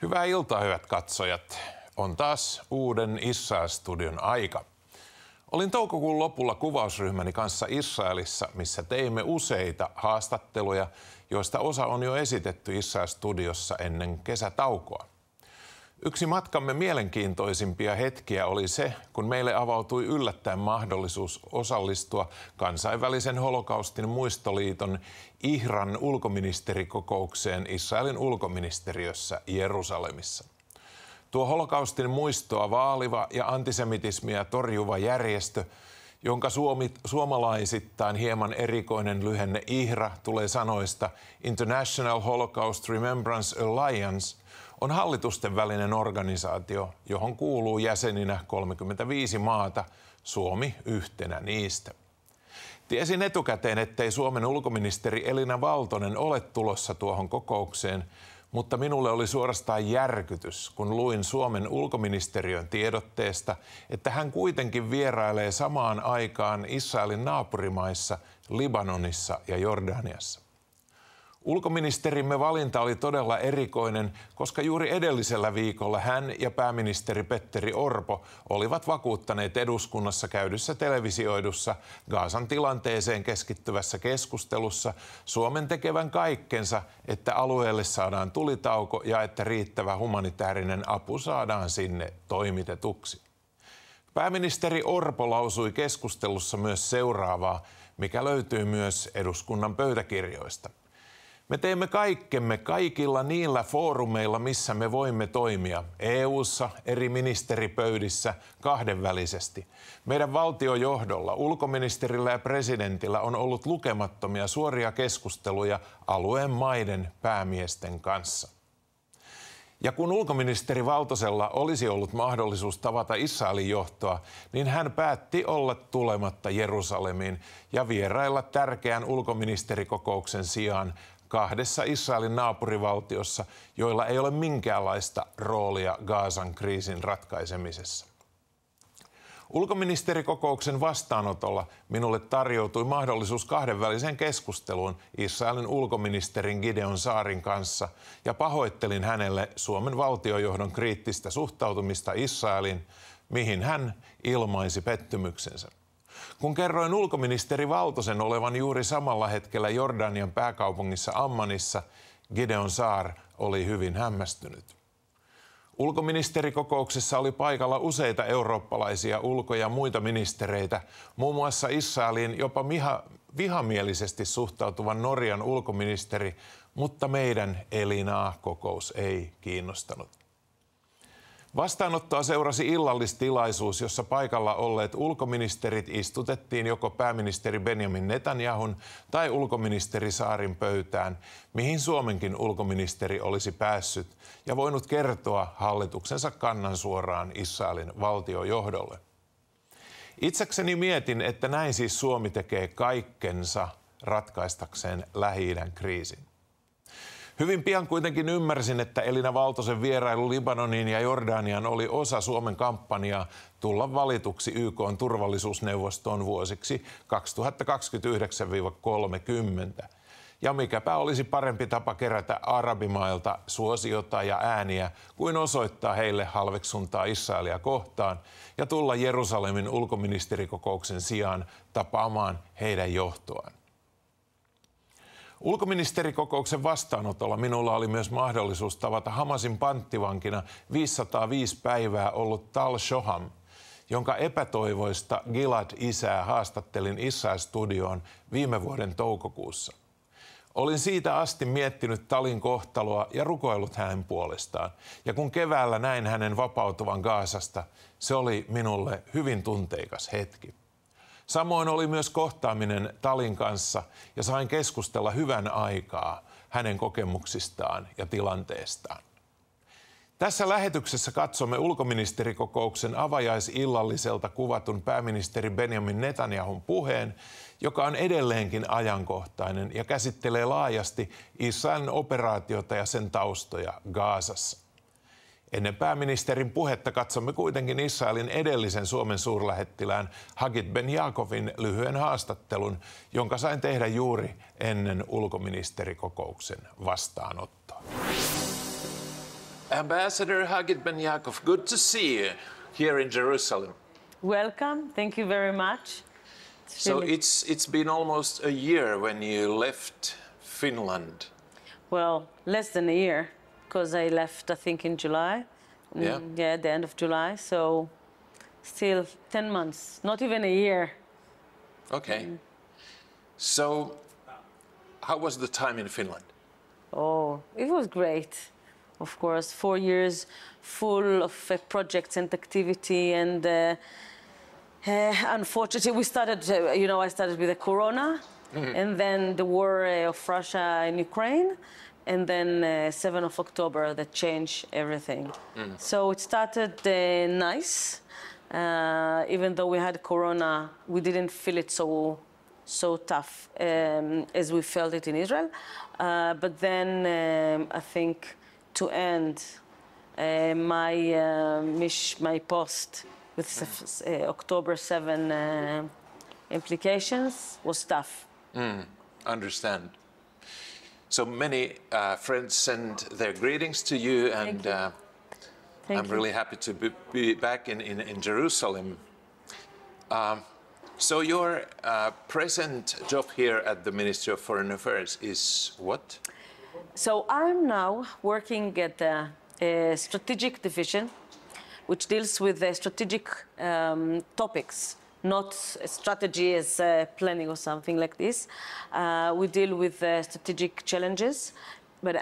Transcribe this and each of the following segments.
Hyvää iltaa, hyvät katsojat. On taas uuden Israel-studion aika. Olin toukokuun lopulla kuvausryhmäni kanssa Israelissa, missä teimme useita haastatteluja, joista osa on jo esitetty Israel-studiossa ennen kesätaukoa. Yksi matkamme mielenkiintoisimpia hetkiä oli se, kun meille avautui yllättäen mahdollisuus osallistua Kansainvälisen holokaustin muistoliiton IHRAn ulkoministerikokoukseen Israelin ulkoministeriössä Jerusalemissa. Tuo holokaustin muistoa vaaliva ja antisemitismiä torjuva järjestö, jonka suomalaisittain hieman erikoinen lyhenne IHRA tulee sanoista International Holocaust Remembrance Alliance, on hallitusten välinen organisaatio, johon kuuluu jäseninä 35 maata, Suomi yhtenä niistä. Tiesin etukäteen, ettei Suomen ulkoministeri Elina Valtonen ole tulossa tuohon kokoukseen, mutta minulle oli suorastaan järkytys, kun luin Suomen ulkoministeriön tiedotteesta, että hän kuitenkin vierailee samaan aikaan Israelin naapurimaissa, Libanonissa ja Jordaniassa. Ulkoministerimme valinta oli todella erikoinen, koska juuri edellisellä viikolla hän ja pääministeri Petteri Orpo olivat vakuuttaneet eduskunnassa käydyssä televisioidussa Gazan tilanteeseen keskittyvässä keskustelussa Suomen tekevän kaikkensa, että alueelle saadaan tulitauko ja että riittävä humanitaarinen apu saadaan sinne toimitetuksi. Pääministeri Orpo lausui keskustelussa myös seuraavaa, mikä löytyy myös eduskunnan pöytäkirjoista. Me teemme kaikkemme kaikilla niillä foorumeilla, missä me voimme toimia, EU:ssa, eri ministeripöydissä, kahdenvälisesti. Meidän valtiojohdolla, ulkoministerillä ja presidentillä on ollut lukemattomia suoria keskusteluja alueen maiden päämiesten kanssa. Ja kun ulkoministeri Valtosella olisi ollut mahdollisuus tavata Israelin johtoa, niin hän päätti olla tulematta Jerusalemiin ja vierailla tärkeän ulkoministerikokouksen sijaan kahdessa Israelin naapurivaltiossa, joilla ei ole minkäänlaista roolia Gazan kriisin ratkaisemisessa. Ulkoministerikokouksen vastaanotolla minulle tarjoutui mahdollisuus kahdenväliseen keskusteluun Israelin ulkoministerin Gideon Saarin kanssa ja pahoittelin hänelle Suomen valtiojohdon kriittistä suhtautumista Israeliin, mihin hän ilmaisi pettymyksensä. Kun kerroin ulkoministeri Valtosen olevan juuri samalla hetkellä Jordanian pääkaupungissa Ammanissa, Gideon Saar oli hyvin hämmästynyt. Ulkoministerikokouksessa oli paikalla useita eurooppalaisia ulko- ja muita ministereitä, muun muassa Israeliin jopa vihamielisesti suhtautuvan Norjan ulkoministeri, mutta meidän Elinaa kokous ei kiinnostanut. Vastaanottoa seurasi illallistilaisuus, jossa paikalla olleet ulkoministerit istutettiin joko pääministeri Benjamin Netanyahun tai ulkoministeri Saarin pöytään, mihin Suomenkin ulkoministeri olisi päässyt ja voinut kertoa hallituksensa kannan suoraan Israelin valtiojohdolle. Itsekseni mietin, että näin siis Suomi tekee kaikkensa ratkaistakseen Lähi-idän kriisin. Hyvin pian kuitenkin ymmärsin, että Elina Valtosen vierailu Libanoniin ja Jordaniaan oli osa Suomen kampanjaa tulla valituksi YK:n turvallisuusneuvostoon vuosiksi 2029–30. Ja mikäpä olisi parempi tapa kerätä arabimailta suosiota ja ääniä kuin osoittaa heille halveksuntaa Israelia kohtaan ja tulla Jerusalemin ulkoministerikokouksen sijaan tapaamaan heidän johtoaan. Ulkoministerikokouksen vastaanotolla minulla oli myös mahdollisuus tavata Hamasin panttivankina 505 päivää ollut Tal Shoham, jonka epätoivoista Gilad-isää haastattelin Israel-studioon viime vuoden toukokuussa. Olin siitä asti miettinyt Talin kohtaloa ja rukoillut hänen puolestaan. Ja kun keväällä näin hänen vapautuvan Gazasta, se oli minulle hyvin tunteikas hetki. Samoin oli myös kohtaaminen Talin kanssa ja sain keskustella hyvän aikaa hänen kokemuksistaan ja tilanteestaan. Tässä lähetyksessä katsomme ulkoministerikokouksen avajaisillalliselta kuvatun pääministeri Benjamin Netanyahun puheen, joka on edelleenkin ajankohtainen ja käsittelee laajasti Israelin operaatiota ja sen taustoja Gazassa. Ennen pääministerin puhetta katsomme kuitenkin Israelin edellisen Suomen suurlähettilään Hagit Ben-Yaakovin lyhyen haastattelun, jonka sain tehdä juuri ennen ulkoministerikokouksen vastaanottoa. Ambassador Hagit Ben-Yaakovia, good to see you here in Jerusalem. Welcome, thank you very much. So it's been almost a year when you left Finland. Well, less than a year, because I left, I think, in July. Yeah? Yeah, at the end of July, so still 10 months, not even a year. Okay. So how was the time in Finland? Oh, it was great. Of course, 4 years full of projects and activity, and unfortunately, we started. I started with the corona, and then the war of Russia and Ukraine, and then 7th of October that changed everything. So it started nice. Even though we had corona, we didn't feel it so tough as we felt it in Israel. But then I think to end my post with October 7 implications was tough. Understand. So many friends send their greetings to you, and I'm really happy to be back in Jerusalem. So your present job here at the Ministry of Foreign Affairs is what? So I'm now working at a strategic division, which deals with strategic topics, not strategy as planning or something like this. We deal with strategic challenges,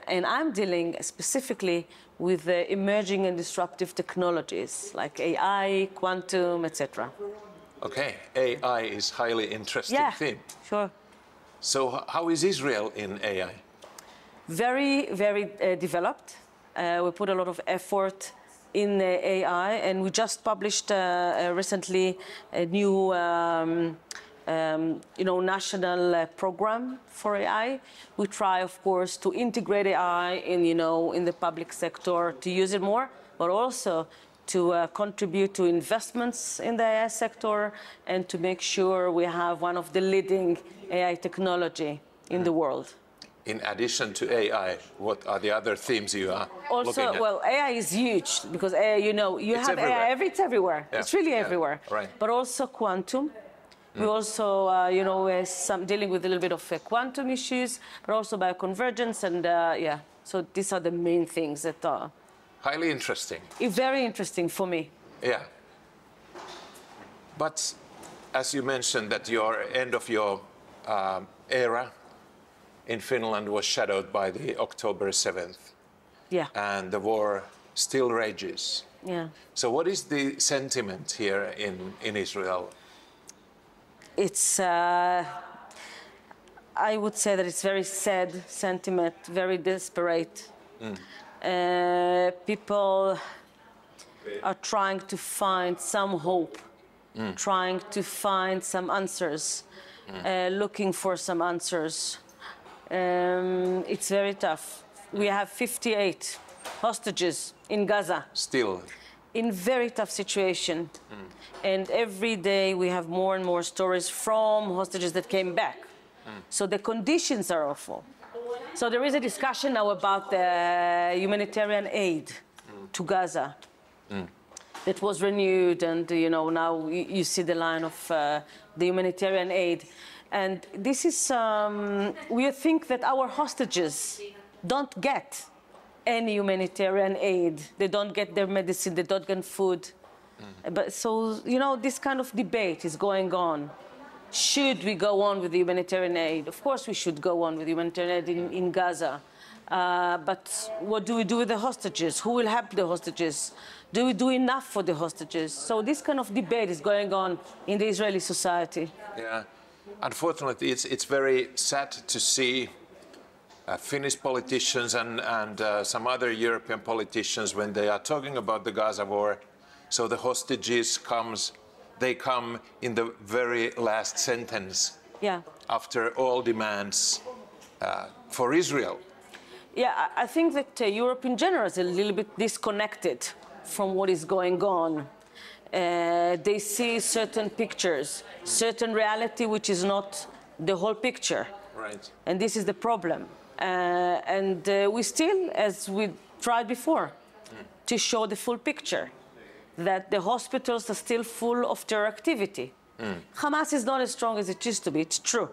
and I'm dealing specifically with emerging and disruptive technologies like AI, quantum, etc. Okay, AI is highly interesting theme. Sure. So how is Israel in AI? Very, very developed. We put a lot of effort in AI, and we just published recently a new national program for AI. We try, of course, to integrate AI in the public sector, to use it more, but also to contribute to investments in the AI sector and to make sure we have one of the leading AI technology in the world. In addition to AI, what are the other themes you are looking at? Well, AI is huge because AI, you have everywhere. AI, it's everywhere. Yeah. It's really everywhere. Right. But also quantum. We also, dealing with a little bit of quantum issues, but also bioconvergence, and So these are the main things that are highly interesting. Very interesting for me. Yeah. But as you mentioned, that your end of your era in Finland was shadowed by the October 7th. Yeah. And the war still rages. Yeah. So what is the sentiment here in Israel? It's, I would say that it's very sad sentiment, very desperate. People are trying to find some hope, trying to find some answers, looking for some answers. It's very tough. We have 58 hostages in Gaza. Still. In very tough situation. And every day we have more and more stories from hostages that came back. So the conditions are awful. So there is a discussion now about the humanitarian aid to Gaza that was renewed, and now you see the line of the humanitarian aid. And this is, we think that our hostages don't get any humanitarian aid. They don't get their medicine, they don't get food. But so, this kind of debate is going on. Should we go on with the humanitarian aid? Of course we should go on with humanitarian aid in Gaza. But what do we do with the hostages? Who will help the hostages? Do we do enough for the hostages? So this kind of debate is going on in the Israeli society. Yeah. Unfortunately, it's very sad to see Finnish politicians and some other European politicians, when they are talking about the Gaza war, so the hostages they come in the very last sentence. Yeah. After all demands for Israel. Yeah, I think that Europe in general is a little bit disconnected from what is going on. They see certain pictures, certain reality, which is not the whole picture. Right. And this is the problem. And we still, as we tried before, to show the full picture, that the hospitals are still full of terror activity. Hamas is not as strong as it used to be, it's true,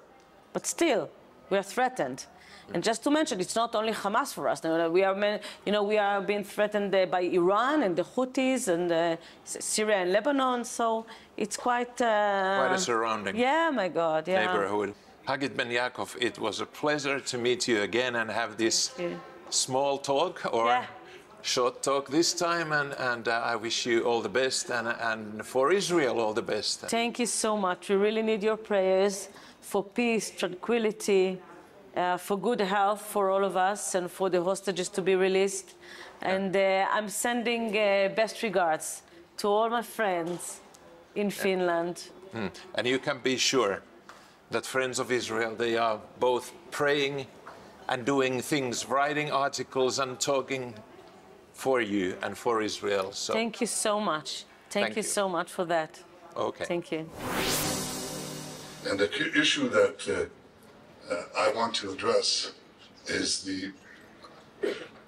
but still, we are threatened. And just to mention, it's not only Hamas for us. We are being threatened by Iran and the Houthis and Syria and Lebanon. So it's quite a surrounding. Yeah, my God. Yeah. Neighborhood. Hagit Ben-Yaakovia, it was a pleasure to meet you again and have this small talk or short talk this time. And I wish you all the best and for Israel all the best. Thank you so much. We really need your prayers for peace, tranquility. For good health for all of us and for the hostages to be released. And I'm sending best regards to all my friends in Finland. And you can be sure that Friends of Israel, they are both praying and doing things, writing articles and talking for you and for Israel. So thank you so much. Thank you so much for that. Okay. Thank you. And the issue that I want to address is the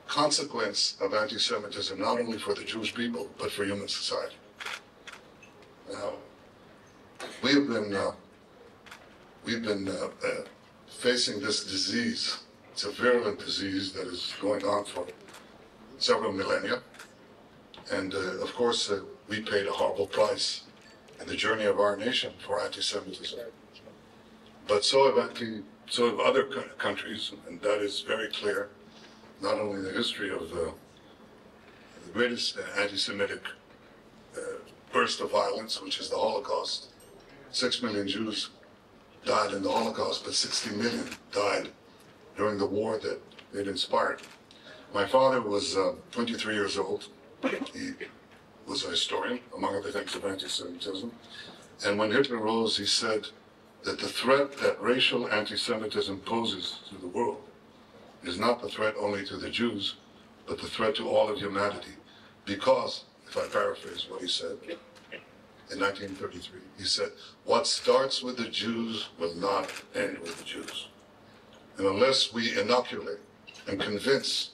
consequence of anti-Semitism, not only for the Jewish people, but for human society. Now, we've been facing this disease. It's a virulent disease that is going on for several millennia. And of course, we paid a horrible price in the journey of our nation for anti-Semitism. But so have other countries, and that is very clear, not only in the history of the greatest anti-Semitic burst of violence, which is the Holocaust. 6 million Jews died in the Holocaust, but 60 million died during the war that it inspired. My father was 23 years old. He was a historian, among other things, of anti-Semitism. And when Hitler rose, he said that the threat that racial anti-Semitism poses to the world is not the threat only to the Jews, but the threat to all of humanity. Because, if I paraphrase what he said, in 1933, he said, what starts with the Jews will not end with the Jews. And unless we inoculate and convince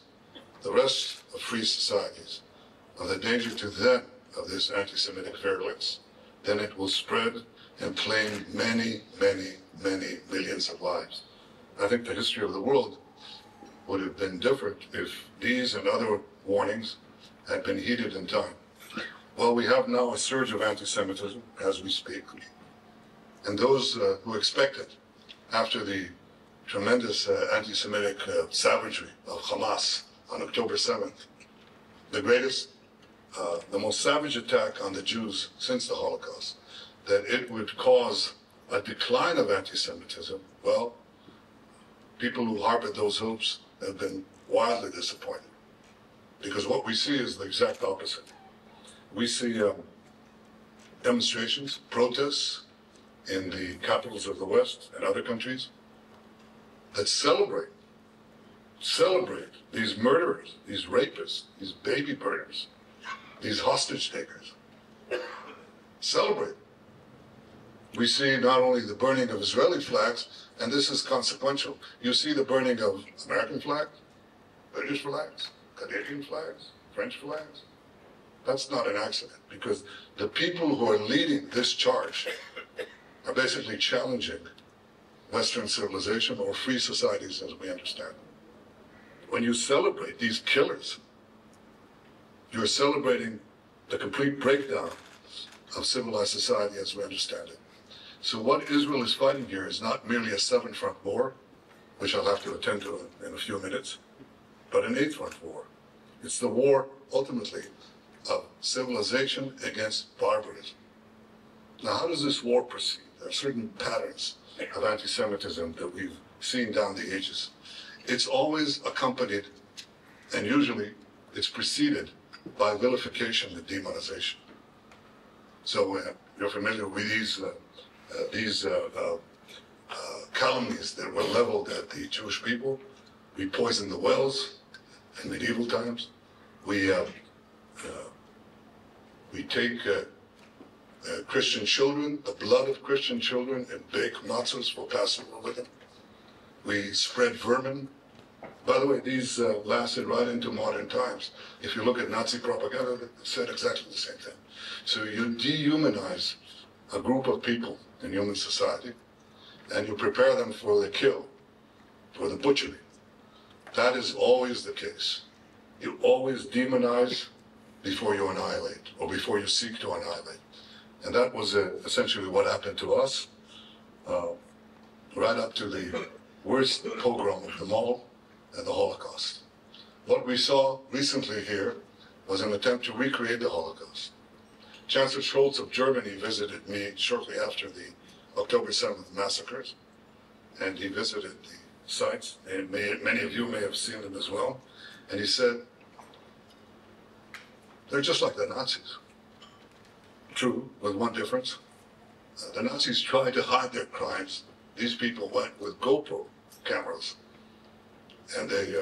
the rest of free societies of the danger to them of this anti-Semitic virulence, then it will spread and claim many, many, many millions of lives. I think the history of the world would have been different if these and other warnings had been heeded in time. Well, we have now a surge of anti-Semitism as we speak. And those who expected, after the tremendous anti-Semitic savagery of Hamas on October 7th, the greatest, the most savage attack on the Jews since the Holocaust, that it would cause a decline of anti-Semitism, well, people who harbored those hopes have been wildly disappointed. Because what we see is the exact opposite. We see demonstrations, protests in the capitals of the West and other countries that celebrate these murderers, these rapists, these baby burners, these hostage takers. Celebrate. We see not only the burning of Israeli flags, and this is consequential. You see the burning of American flags, British flags, Canadian flags, French flags. That's not an accident, because the people who are leading this charge are basically challenging Western civilization or free societies as we understand them. When you celebrate these killers, you're celebrating the complete breakdown of civilized society as we understand it. So what Israel is fighting here is not merely a seven-front war, which I'll have to attend to in a few minutes, but an eight-front war. It's the war, ultimately, of civilization against barbarism. Now, how does this war proceed? There are certain patterns of anti-Semitism that we've seen down the ages. It's always accompanied, and usually it's preceded by vilification and demonization. So you're familiar with these calumnies that were leveled at the Jewish people. We poisoned the wells in medieval times. We take Christian children, the blood of Christian children, and bake matzahs for Passover with them. We spread vermin By the way, these lasted right into modern times. If you look at Nazi propaganda, it said exactly the same thing. So you dehumanize a group of people in human society, and you prepare them for the kill, for the butchery. That is always the case. You always demonize before you annihilate, or before you seek to annihilate. And that was essentially what happened to us, right up to the worst pogrom of them all, and the Holocaust. What we saw recently here was an attempt to recreate the Holocaust. Chancellor Scholz of Germany visited me shortly after the October 7th massacres, and he visited the sites, and many of you may have seen them as well, and he said, they're just like the Nazis. True, with one difference. The Nazis tried to hide their crimes. These people went with GoPro cameras, and they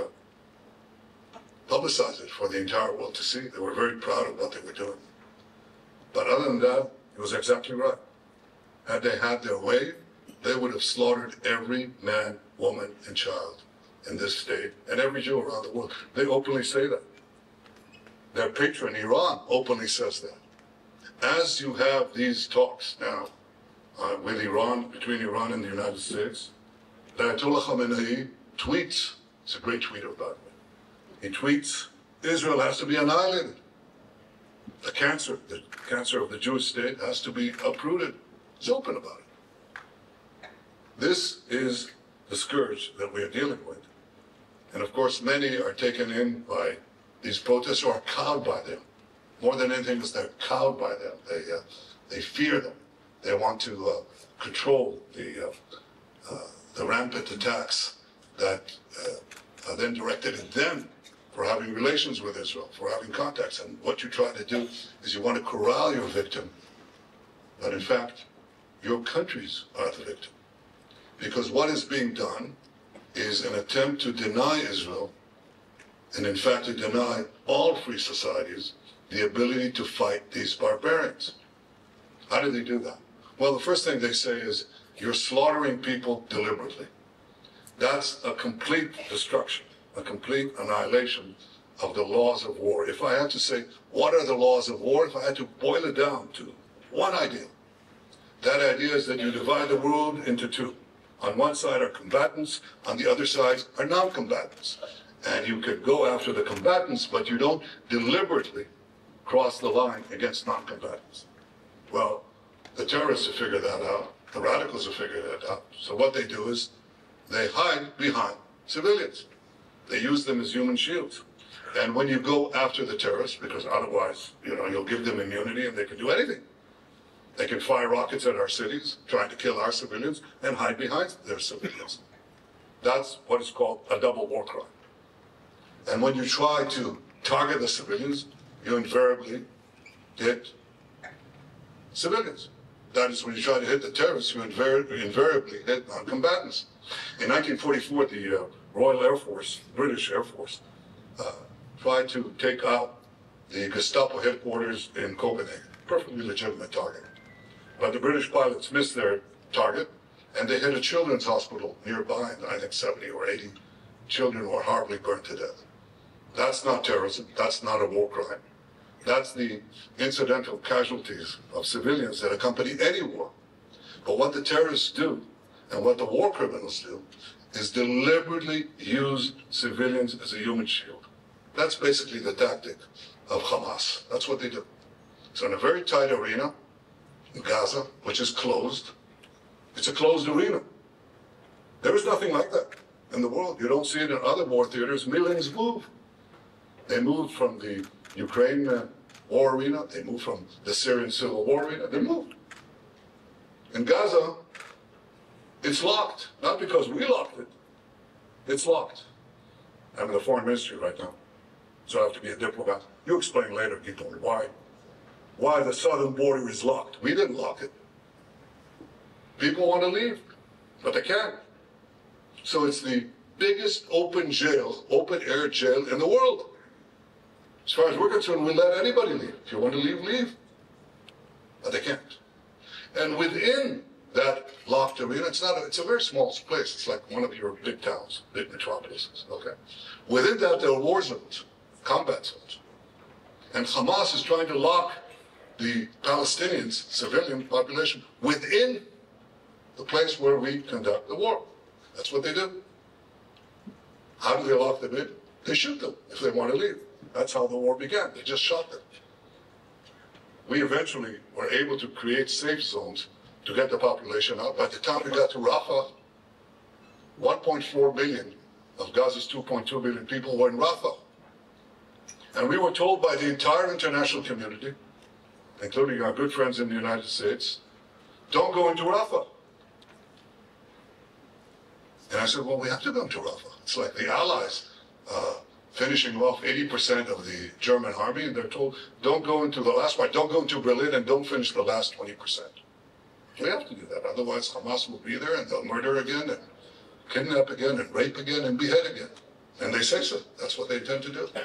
publicized it for the entire world to see. They were very proud of what they were doing. But other than that, he was exactly right. Had they had their way, they would have slaughtered every man, woman, and child in this state, and every Jew around the world. They openly say that. Their patron, Iran, openly says that. As you have these talks now with Iran, between Iran and the United States, the Ayatollah Khamenei tweets, it's a great tweet about it. He tweets, Israel has to be annihilated. The cancer of the Jewish state has to be uprooted. He's open about it. This is the scourge that we are dealing with. And of course, many are taken in by these protests or are cowed by them. More than anything else, they're cowed by them. They fear them. They want to control the rampant attacks that are then directed at them for having relations with Israel, for having contacts. And what you try to do is you want to corral your victim, but in fact, your countries are the victim. Because what is being done is an attempt to deny Israel, and in fact to deny all free societies, the ability to fight these barbarians. How do they do that? Well, the first thing they say is, you're slaughtering people deliberately. That's a complete destruction, a complete annihilation of the laws of war. If I had to say, what are the laws of war? If I had to boil it down to one idea, that idea is that you divide the world into two. On one side are combatants, on the other side are non-combatants. And you could go after the combatants, but you don't deliberately cross the line against non-combatants. Well, the terrorists have figured that out. The radicals have figured that out. So what they do is they hide behind civilians. They use them as human shields. And when you go after the terrorists, because otherwise, you'll give them immunity and they can do anything. They can fire rockets at our cities, trying to kill our civilians, and hide behind their civilians. That's what is called a double war crime. And when you try to target the civilians, you invariably hit civilians. That is, when you try to hit the terrorists, you invariably hit non-combatants. In 1944, the Royal Air Force, British Air Force, tried to take out the Gestapo headquarters in Copenhagen. Perfectly legitimate target. But the British pilots missed their target, and they hit a children's hospital nearby, and I think 70 or 80 children were horribly burnt to death. That's not terrorism. That's not a war crime. That's the incidental casualties of civilians that accompany any war. But what the terrorists do, and what the war criminals do, is deliberately use civilians as a human shield. That's basically the tactic of Hamas. That's what they do. So in a very tight arena, in Gaza, which is closed, it's a closed arena. There is nothing like that in the world. You don't see it in other war theaters. Millions move. They moved from the Ukraine war arena. They moved from the Syrian civil war arena. They moved. In Gaza, it's locked. Not because we locked it. It's locked. I'm in the foreign ministry right now, so I have to be a diplomat. You explain later, Gito, why the southern border is locked. We didn't lock it. People want to leave, but they can't. So it's the biggest open jail, open air jail in the world. As far as we're concerned, we let anybody leave. If you want to leave, leave. But they can't. And within that locked arena, it's a very small place. It's like one of your big towns, big metropolises, okay? Within that, there are war zones, combat zones. And Hamas is trying to lock the Palestinians, civilian population, within the place where we conduct the war. That's what they do. How do they lock them in? They shoot them if they want to leave. That's how the war began. They just shot them. We eventually were able to create safe zones to get the population out. By the time we got to Rafah, 1.4 million of Gaza's 2.2 billion people were in Rafah. And we were told by the entire international community, including our good friends in the United States, don't go into Rafah. And I said, well, we have to go into Rafah. It's like the Allies finishing off 80% of the German army, and they're told, don't go into the last part, don't go into Berlin, and don't finish the last 20%. We have to do that, otherwise Hamas will be there, and they'll murder again, and kidnap again, and rape again, and behead again. And they say so. That's what they intend to do. They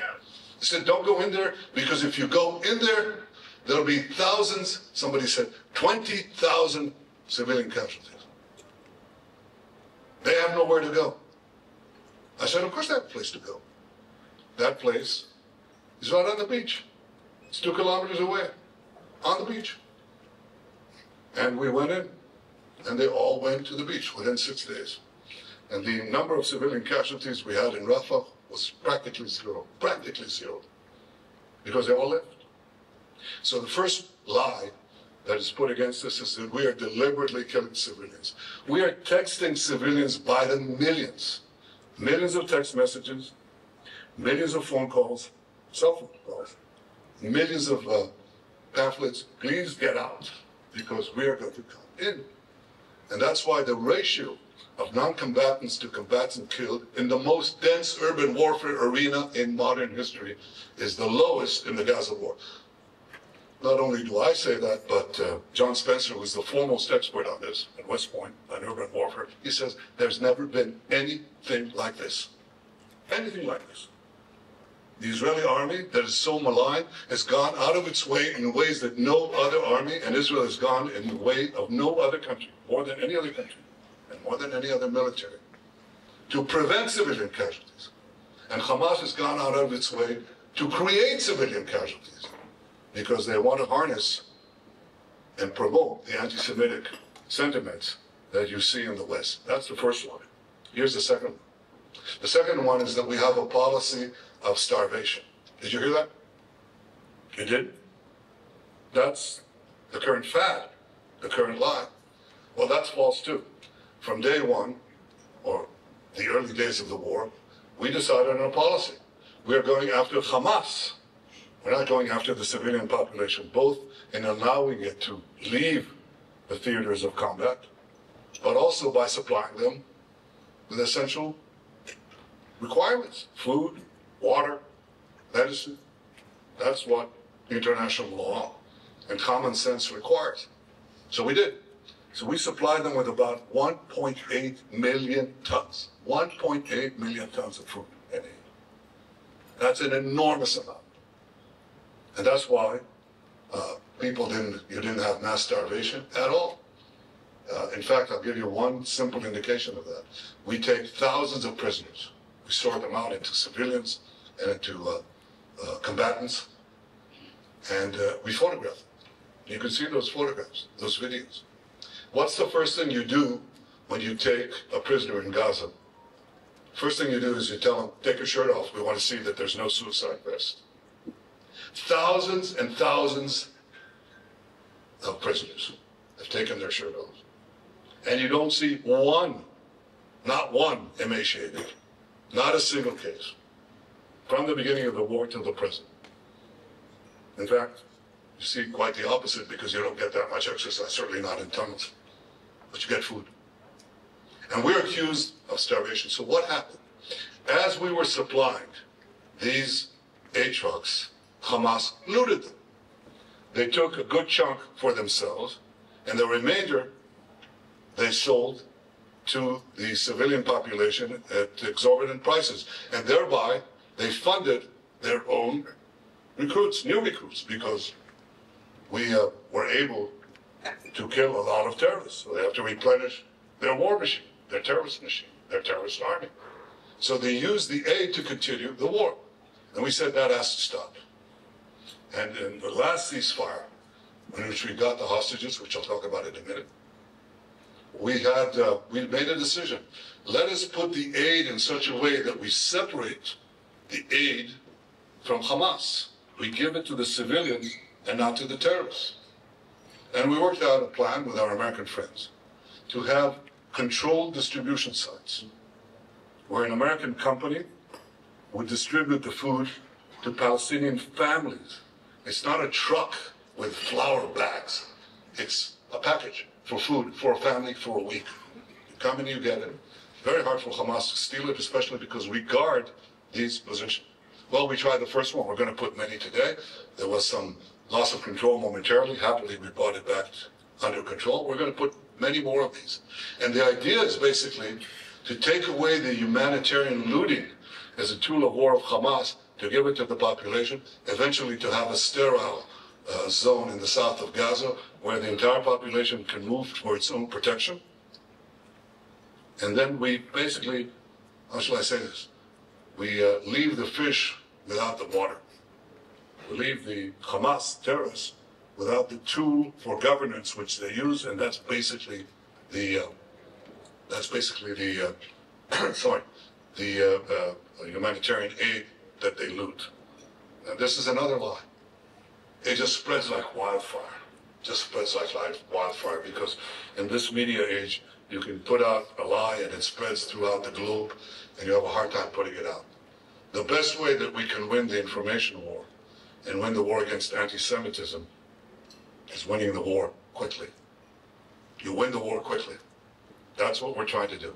said, don't go in there, because if you go in there, there'll be thousands, somebody said, 20,000 civilian casualties. They have nowhere to go. I said, of course they have a place to go. That place is right on the beach. It's 2 kilometers away, on the beach. And we went in, and they all went to the beach within 6 days. And the number of civilian casualties we had in Rafah was practically zero, because they all left. So the first lie that is put against us is that we are deliberately killing civilians. We are texting civilians by the millions. Millions of text messages, millions of phone calls, cell phone calls, millions of pamphlets. Please get out, because we are going to come in. And that's why the ratio of non-combatants to combatants killed in the most dense urban warfare arena in modern history is the lowest in the Gaza war. Not only do I say that, but John Spencer, who is the foremost expert on this at West Point, on urban warfare, he says there's never been anything like this. Anything like this. The Israeli army that is so maligned has gone out of its way in ways that no other army, and Israel has gone in the way of no other country, more than any other country, and more than any other military, to prevent civilian casualties. And Hamas has gone out of its way to create civilian casualties, because they want to harness and promote the anti-Semitic sentiments that you see in the West. That's the first one. Here's the second one. The second one is that we have a policy of starvation. Did you hear that? You did? That's the current fad, the current lie. Well, that's false too. From day one, or the early days of the war, we decided on a policy. We are going after Hamas. We're not going after the civilian population, both in allowing it to leave the theaters of combat, but also by supplying them with essential requirements: food, water, medicine. That's what international law and common sense requires. So we did. So we supplied them with about 1.8 million tons. 1.8 million tons of food and aid. That's an enormous amount. And that's why you didn't have mass starvation at all. In fact, I'll give you one simple indication of that. We take thousands of prisoners. We sort them out into civilians and into combatants, and we photograph them. You can see those photographs, those videos. What's the first thing you do when you take a prisoner in Gaza? First thing you do is you tell them, take your shirt off. We want to see that there's no suicide vest. Thousands and thousands of prisoners have taken their shirt off. And you don't see one, not one, emaciated. Not a single case. From the beginning of the war till the present. In fact, you see quite the opposite, because you don't get that much exercise, certainly not in tunnels. But you get food. And we're accused of starvation. So what happened? As we were supplying these aid trucks, Hamas looted them. They took a good chunk for themselves, and the remainder they sold to the civilian population at exorbitant prices. And thereby, they funded their own recruits, new recruits, because we were able to kill a lot of terrorists. So they have to replenish their war machine, their terrorist machine, their terrorist army. So they use the aid to continue the war. And we said that has to stop. And in the last ceasefire, in which we got the hostages, which I'll talk about in a minute, we made a decision. Let us put the aid in such a way that we separate the aid from Hamas. We give it to the civilians and not to the terrorists. And we worked out a plan with our American friends to have controlled distribution sites where an American company would distribute the food to Palestinian families. It's not a truck with flour bags. It's a package for food for a family for a week. You come and you get it. Very hard for Hamas to steal it, especially because we guard these positions. Well, we tried the first one. We're going to put many today. There was some loss of control momentarily. Happily, we brought it back under control. We're going to put many more of these. And the idea is basically to take away the humanitarian looting as a tool of war of Hamas, to give it to the population, eventually to have a sterile zone in the south of Gaza where the entire population can move for its own protection. And then we basically, how shall I say this? We leave the fish without the water. We leave the Hamas terrorists without the tool for governance which they use, and that's basically the humanitarian aid that they loot. And this is another lie. It just spreads like wildfire. Just spreads like wildfire, because in this media age, you can put out a lie and it spreads throughout the globe, and you have a hard time putting it out. The best way that we can win the information war and win the war against anti-Semitism is winning the war quickly. You win the war quickly. That's what we're trying to do.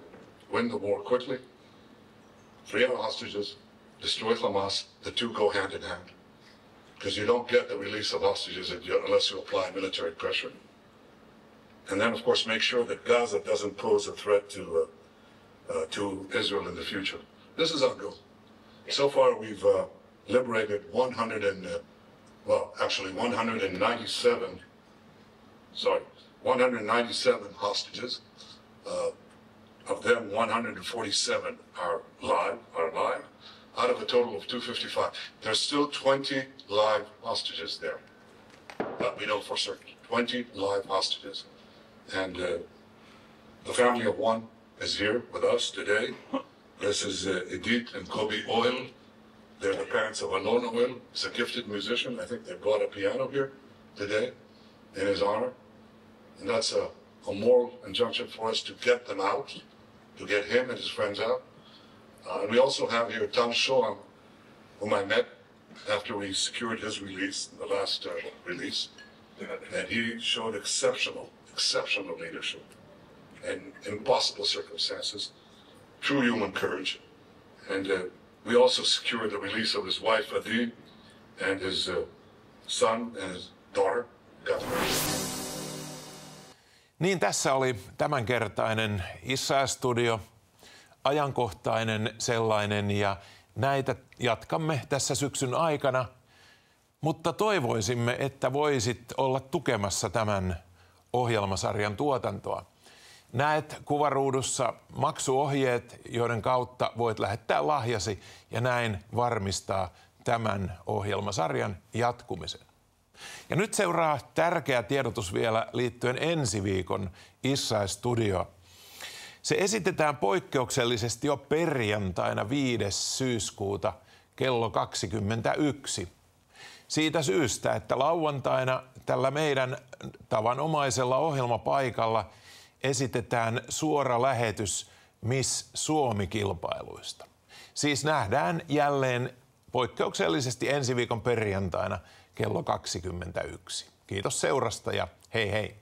Win the war quickly, free our hostages, destroy Hamas. The two go hand in hand. Because you don't get the release of hostages unless you apply military pressure. And then, of course, make sure that Gaza doesn't pose a threat to Israel in the future. This is our goal. So far, we've liberated 197 hostages. Of them, 147 are live, out of a total of 255. There's still 20 live hostages there. But we know for certain, 20 live hostages. And the family of one is here with us today. This is Edith and Kobe Oil. They're the parents of Alona Oil. He's a gifted musician. I think they brought a piano here today in his honor. And that's a moral injunction for us to get them out, to get him and his friends out. And we also have here Tan Shoam, whom I met after we secured his release, the last release. And he showed exceptional leadership in impossible circumstances, true human courage. And we also secured the release of his wife, Adi, and his son and his daughter, Gazan. Niin, tässä oli tämänkertainen Israel-studio, ajankohtainen sellainen, ja näitä jatkamme tässä syksyn aikana. Mutta toivoisimme, että voisit olla tukemassa tämän ohjelmasarjan tuotantoa. Näet kuvaruudussa maksuohjeet, joiden kautta voit lähettää lahjasi ja näin varmistaa tämän ohjelmasarjan jatkumisen. Ja nyt seuraa tärkeä tiedotus vielä liittyen ensi viikon Israel-studioon. Se esitetään poikkeuksellisesti jo perjantaina 5. syyskuuta kello 21. Siitä syystä, että lauantaina tällä meidän tavanomaisella ohjelmapaikalla esitetään suora lähetys Miss Suomi-kilpailuista. Siis nähdään jälleen poikkeuksellisesti ensi viikon perjantaina kello 21. Kiitos seurasta ja hei hei!